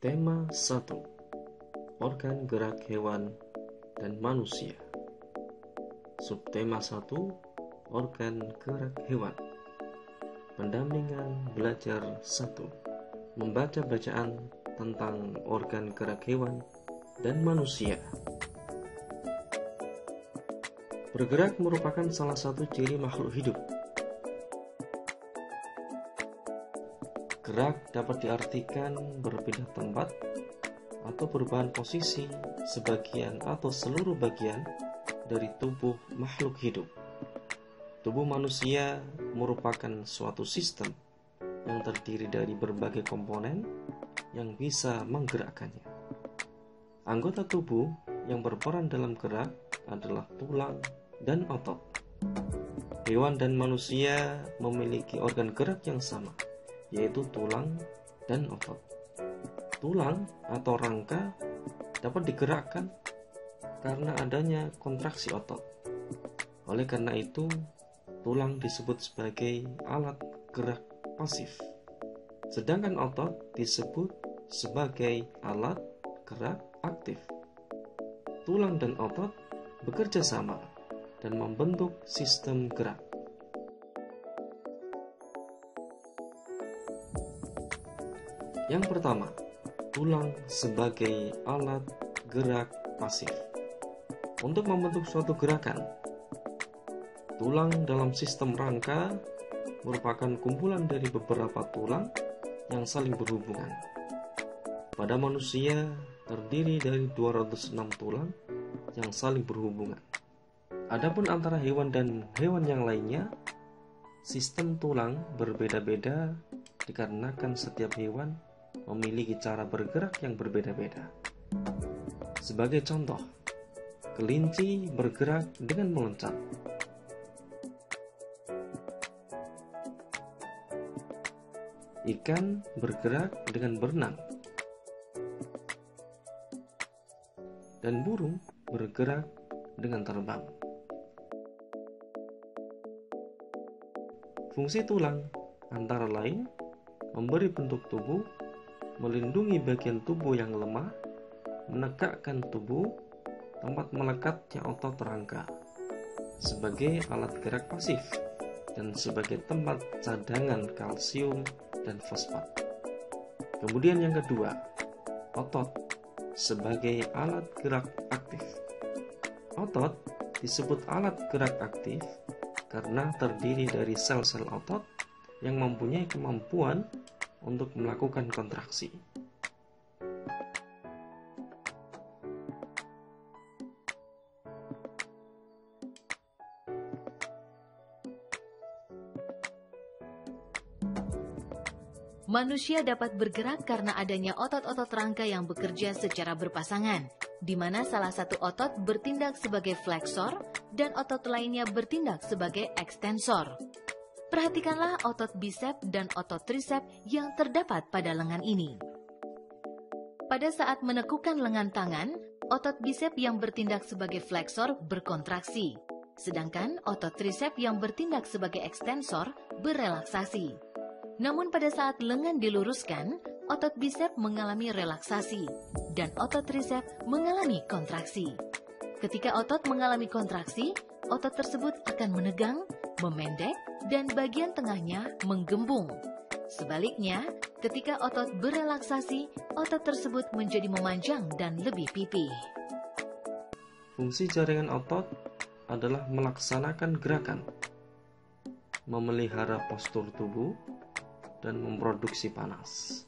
Tema 1. Organ gerak hewan dan manusia. Subtema 1. Organ gerak hewan. Pendampingan belajar 1. Membaca bacaan tentang organ gerak hewan dan manusia. Bergerak merupakan salah satu ciri makhluk hidup. Gerak dapat diartikan berpindah tempat atau perubahan posisi sebagian atau seluruh bagian dari tubuh makhluk hidup. Tubuh manusia merupakan suatu sistem yang terdiri dari berbagai komponen yang bisa menggerakkannya. Anggota tubuh yang berperan dalam gerak adalah tulang dan otot. Hewan dan manusia memiliki organ gerak yang sama, yaitu tulang dan otot. Tulang atau rangka dapat digerakkan karena adanya kontraksi otot. Oleh karena itu, tulang disebut sebagai alat gerak pasif, sedangkan otot disebut sebagai alat gerak aktif. Tulang dan otot bekerja sama dan membentuk sistem gerak. Yang pertama, tulang sebagai alat gerak pasif. Untuk membentuk suatu gerakan, tulang dalam sistem rangka merupakan kumpulan dari beberapa tulang yang saling berhubungan. Pada manusia terdiri dari 206 tulang yang saling berhubungan. Adapun antara hewan dan hewan yang lainnya, sistem tulang berbeda-beda dikarenakan setiap hewan memiliki cara bergerak yang berbeda-beda. Sebagai contoh, kelinci bergerak dengan meloncat. Ikan bergerak dengan berenang. Dan burung bergerak dengan terbang. Fungsi tulang antara lain memberi bentuk tubuh, melindungi bagian tubuh yang lemah, menegakkan tubuh, tempat melekatnya otot rangka, sebagai alat gerak pasif, dan sebagai tempat cadangan kalsium dan fosfat. Kemudian yang kedua, otot sebagai alat gerak aktif. Otot disebut alat gerak aktif karena terdiri dari sel-sel otot yang mempunyai kemampuan untuk melakukan kontraksi. Manusia dapat bergerak karena adanya otot-otot rangka yang bekerja secara berpasangan, di mana salah satu otot bertindak sebagai fleksor dan otot lainnya bertindak sebagai ekstensor. Perhatikanlah otot bisep dan otot trisep yang terdapat pada lengan ini. Pada saat menekukan lengan tangan, otot bisep yang bertindak sebagai fleksor berkontraksi, sedangkan otot trisep yang bertindak sebagai ekstensor berelaksasi. Namun pada saat lengan diluruskan, otot bisep mengalami relaksasi dan otot trisep mengalami kontraksi. Ketika otot mengalami kontraksi, otot tersebut akan menegang, memendek, dan bagian tengahnya menggembung. Sebaliknya, ketika otot berelaksasi, otot tersebut menjadi memanjang dan lebih pipih. Fungsi jaringan otot adalah melaksanakan gerakan, memelihara postur tubuh, dan memproduksi panas.